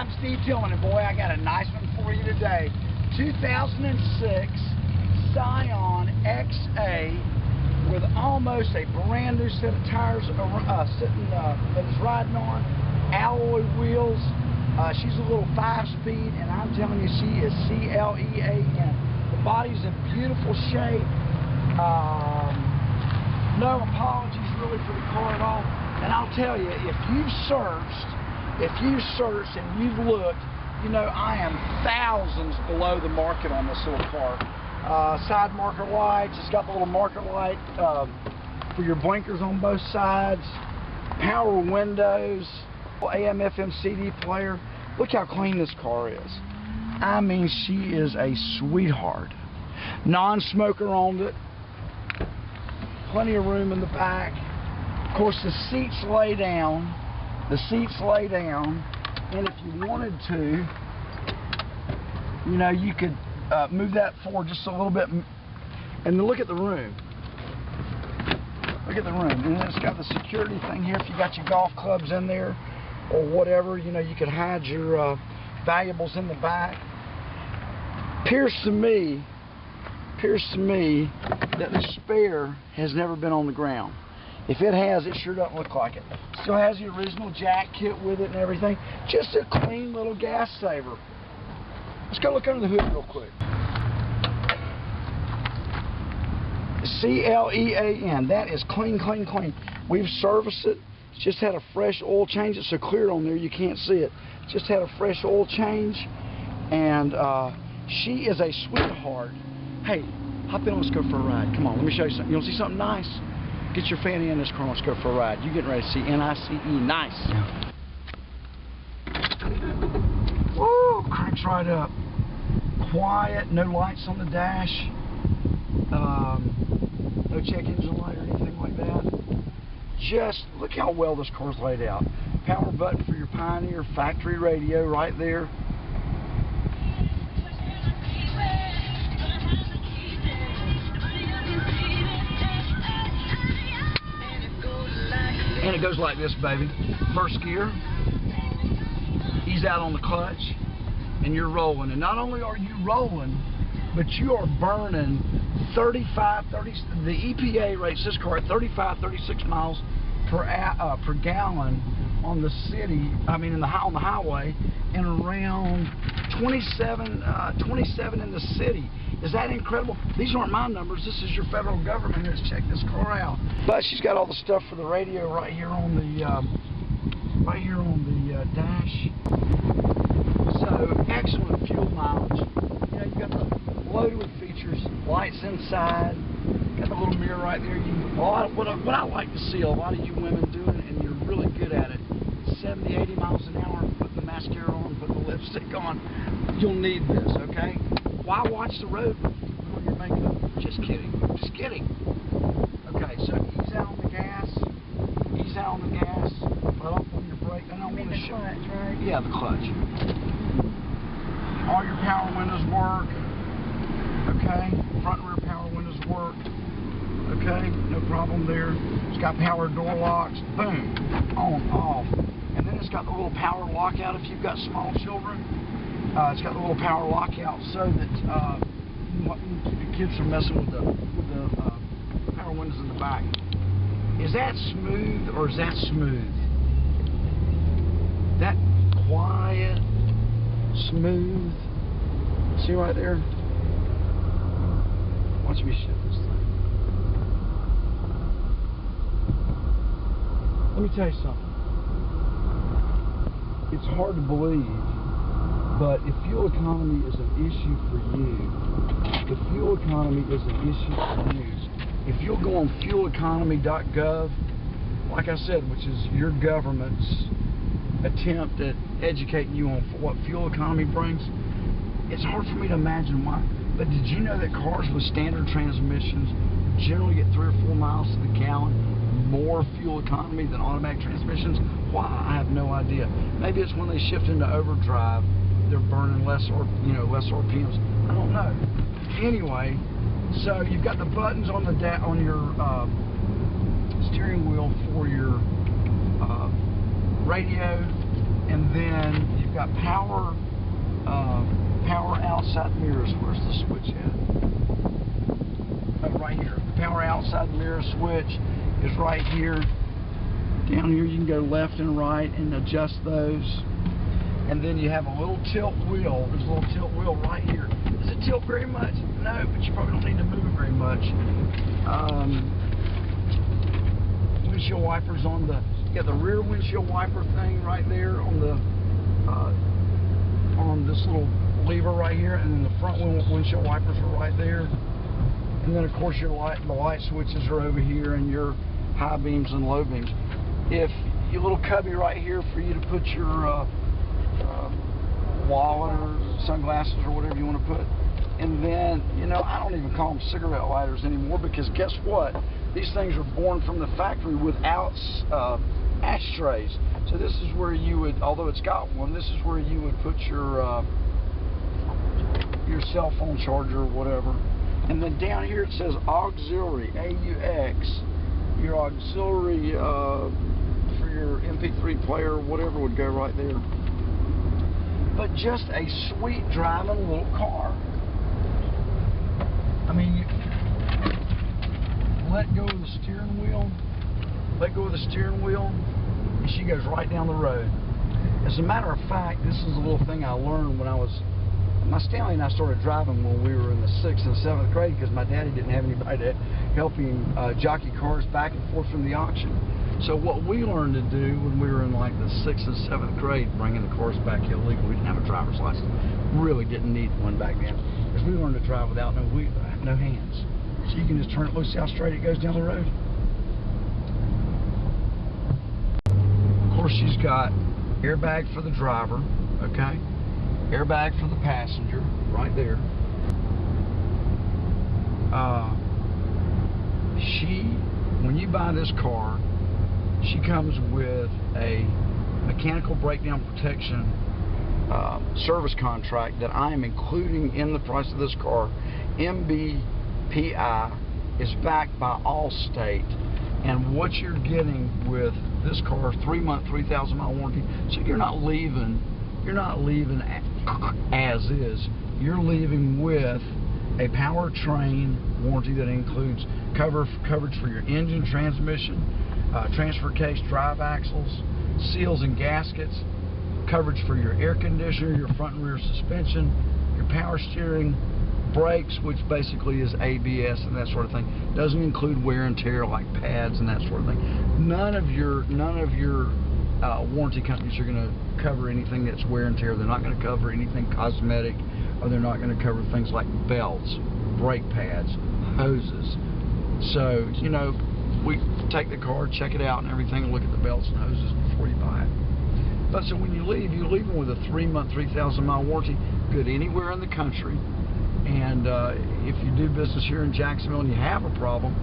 I'm Steve Tillman, and boy, I got a nice one for you today. 2006 Scion XA with almost a brand new set of tires that is riding on, alloy wheels. She's a little 5-speed, and I'm telling you, she is CLEAN. The body's in beautiful shape. No apologies really for the car at all. And I'll tell you, if you've searched and you've looked, you know I am thousands below the market on this little car. Side marker lights, it's got the little marker light for your blinkers on both sides, power windows, AM FM CD player. Look how clean this car is. I mean, she is a sweetheart. Non-smoker owned it. Plenty of room in the back. Of course, the seats lay down. And if you wanted to, you know, you could move that forward just a little bit. And look at the room. Look at the room. And then it's got the security thing here. If you got your golf clubs in there or whatever, you know, you could hide your valuables in the back. Appears to me that the spare has never been on the ground. If it has, it sure doesn't look like it. Still has the original jack kit with it and everything. Just a clean little gas saver. Let's go look under the hood real quick. CLEAN. That is clean, clean, clean. We've serviced it. It's just had a fresh oil change. It's so clear on there you can't see it. Just had a fresh oil change. And she is a sweetheart. Hey, hop in, let's go for a ride. Come on, let me show you something. You want to see something nice? Get your fanny in this car, let's go for a ride. You're getting ready to see N-I-C-E, nice. Woo, cranks right up. Quiet, no lights on the dash. No check engine light or anything like that. Just, look how well this car's laid out. Power button for your Pioneer factory radio right there. And it goes like this, baby. First gear, ease out on the clutch, and you're rolling. And not only are you rolling, but you are burning the EPA rates this car at 35, 36 miles per gallon on the city, on the highway, and around 27 in the city. Is that incredible? These aren't my numbers. This is your federal government. Let's check this car out. But she's got all the stuff for the radio right here on the dash. So excellent fuel mileage. You know, you got the loaded with features, lights inside. Got the little mirror right there. What I like to see a lot of you women doing, and you're really good at it. 70, 80 miles an hour, putting the mascara on, putting the lipstick on. You'll need this, okay? Why watch the road with your makeup? Just kidding. Just kidding. Okay, so ease out on the gas. Ease out on the gas. Let off on your brake. And I want to show you. Right? Yeah, the clutch. All your power windows work. Okay. Front and rear power windows work. Okay. No problem there. It's got power door locks. Boom. On, off. And then it's got the little power lockout if you've got small children. It's got the little power lockout so that you keep your kids from messing with the power windows in the back. Is that smooth or is that smooth? That quiet, smooth. See right there? Watch me shift this thing. Let me tell you something. It's hard to believe, but if fuel economy is an issue for you, if you'll go on fueleconomy.gov, like I said, which is your government's attempt at educating you on what fuel economy brings, it's hard for me to imagine why. But did you know that cars with standard transmissions generally get 3 or 4 miles to the gallon more fuel economy than automatic transmissions? Why? I have no idea. Maybe it's when they shift into overdrive, they're burning less RPMs. I don't know. Anyway, so you've got the buttons on your steering wheel for your radio, and then you've got got power outside mirrors. Where's the switch at? Oh, right here. The power outside mirror switch is right here. Down here you can go left and right and adjust those. And then you have a little tilt wheel. There's a little tilt wheel right here. Does it tilt very much? No, but you probably don't need to move it very much. Windshield wipers on the rear windshield wiper thing right there on the on this little lever right here, and then the front windshield wipers are right there. And then of course the light switches are over here, and your high beams and low beams. If your little cubby right here for you to put your wallet or sunglasses or whatever you want to put. And then, you know, I don't even call them cigarette lighters anymore, because guess what? These things are born from the factory without ashtrays. So this is where you would, although it's got one, this is where you would put your cell phone charger or whatever. And then down here it says auxiliary, AUX. Your auxiliary for your MP3 player or whatever would go right there. But just a sweet driving little car. I mean, you let go of the steering wheel, and she goes right down the road. As a matter of fact, this is a little thing I learned when my Stanley and I started driving when we were in the 6th and 7th grade, because my daddy didn't have anybody to help him jockey cars back and forth from the auction. So what we learned to do when we were in like the 6th and 7th grade, bringing the cars back illegal, we didn't have a driver's license, really didn't need one back then, because we learned to drive without no hands. So you can just turn it loose, see how straight it goes down the road. Of course, she's got airbag for the driver, okay? Airbag for the passenger, right there. When you buy this car, she comes with a mechanical breakdown protection service contract that I am including in the price of this car. MBPI is backed by Allstate, and what you're getting with this car, 3-month, 3,000-mile warranty. So you're not leaving as is. You're leaving with a powertrain warranty that includes coverage for your engine, transmission, transfer case, drive axles, seals and gaskets, coverage for your air conditioner, your front and rear suspension, your power steering, brakes, which basically is ABS and that sort of thing. Doesn't include wear and tear like pads and that sort of thing. None of your warranty companies are going to cover anything that's wear and tear. They're not going to cover anything cosmetic, or they're not going to cover things like belts, brake pads, hoses. So, you know, we take the car, check it out and everything, look at the belts and hoses before you buy it. But so when you leave them with a 3-month, 3,000-mile warranty, good anywhere in the country. And if you do business here in Jacksonville and you have a problem,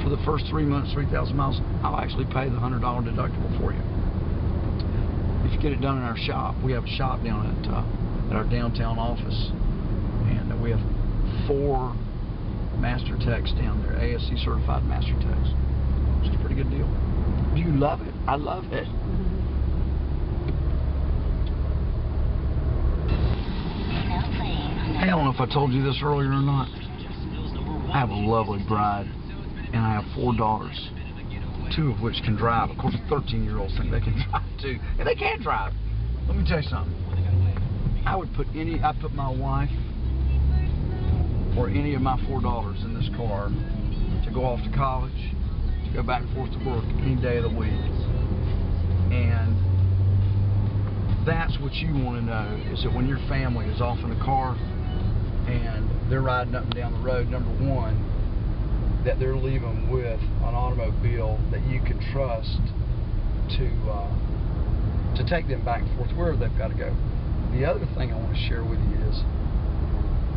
for the first 3 months, 3,000 miles, I'll actually pay the $100 deductible for you. If you get it done in our shop, we have a shop down at our downtown office, and we have 4 master techs down there, ASC certified master techs. It's a pretty good deal. Do you love it? I love it. Hey, I don't know if I told you this earlier or not. I have a lovely bride, and I have 4 daughters, 2 of which can drive. Of course, 13-year-olds think they can drive too, and they can drive. Let me tell you something. I'd put my wife or any of my 4 daughters in this car to go off to college, to go back and forth to work any day of the week. And that's what you want to know, is that when your family is off in the car and they're riding up and down the road, number one, that they're leaving with an automobile that you can trust to take them back and forth wherever they've got to go. The other thing I want to share with you is,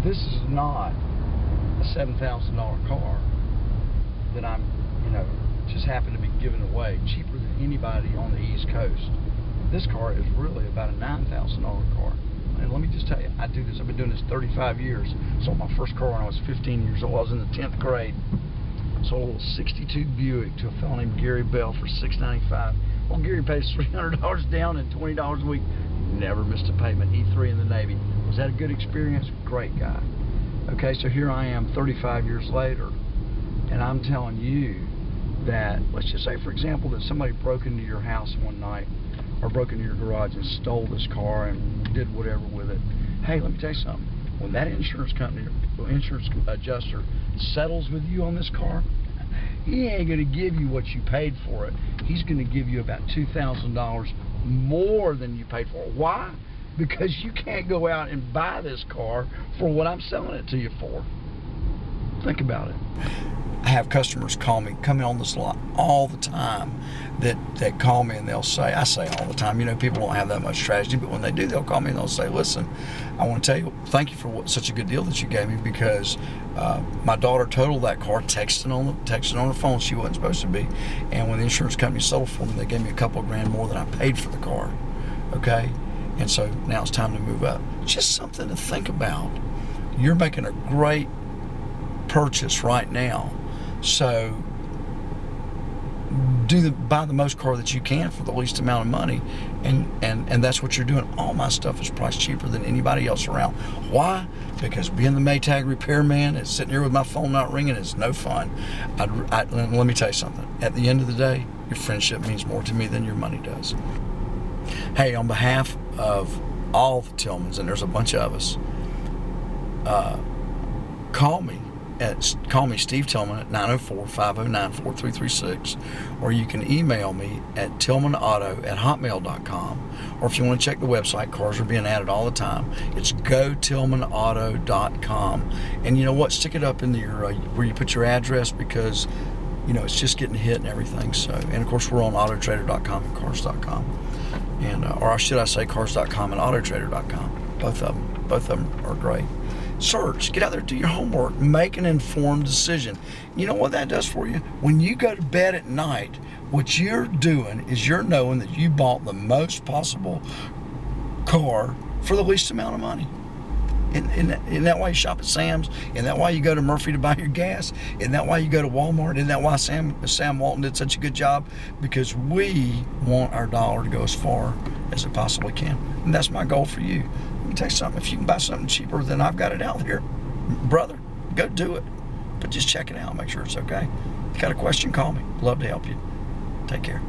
this is not a $7,000 car that I'm, just happen to be giving away, cheaper than anybody on the East Coast. This car is really about a $9,000 car. And let me just tell you, I do this. I've been doing this 35 years. Sold my first car when I was 15 years old. I was in the 10th grade. Sold a little 62 Buick to a fellow named Gary Bell for $695. Well, Gary pays $300 down and $20 a week never missed a payment. E3 in the Navy. Was that a good experience? Great guy. Okay, so here I am 35 years later, and I'm telling you that, let's just say, for example, that somebody broke into your house one night or broke into your garage and stole this car and did whatever with it. Hey, let me tell you something. When that insurance company, insurance adjuster settles with you on this car, he ain't going to give you what you paid for it. He's going to give you about $2,000 more than you paid for it. Why? Because you can't go out and buy this car for what I'm selling it to you for. Think about it. I have customers come in on this lot all the time that call me and they'll say, I say all the time, you know, people don't have that much tragedy, but when they do, they'll call me and they'll say, listen, I want to tell you, thank you for such a good deal that you gave me, because my daughter totaled that car texting on her phone. She wasn't supposed to be. And when the insurance company settled for me, they gave me a couple of grand more than I paid for the car. Okay? And so now it's time to move up. Just something to think about. You're making a great purchase right now. So buy the most car that you can for the least amount of money, and that's what you're doing. All my stuff is priced cheaper than anybody else around. Why? Because being the Maytag repairman and sitting here with my phone not ringing is no fun. Let me tell you something. At the end of the day, your friendship means more to me than your money does. Hey, on behalf of all the Tillmans, and there's a bunch of us, call me Steve Tillman at 904-509-4336, or you can email me at tillmanauto@hotmail.com, or if you want to check the website, cars are being added all the time. It's gotillmanauto.com, and you know what? Stick it up in your where you put your address, because you know it's just getting hit and everything. So, and of course we're on autotrader.com and cars.com, and or should I say cars.com and autotrader.com. Both of them are great. Search, get out there, do your homework, make an informed decision. You know what that does for you? When you go to bed at night, what you're doing is you're knowing that you bought the most possible car for the least amount of money. Isn't that why you shop at Sam's? Isn't that why you go to Murphy to buy your gas? Isn't that why you go to Walmart? Isn't that why Sam Walton did such a good job? Because we want our dollar to go as far as it possibly can. And that's my goal for you. Let me tell you something. If you can buy something cheaper than I've got it out here, brother, go do it. But just check it out. Make sure it's okay. If you got a question, call me. Love to help you. Take care.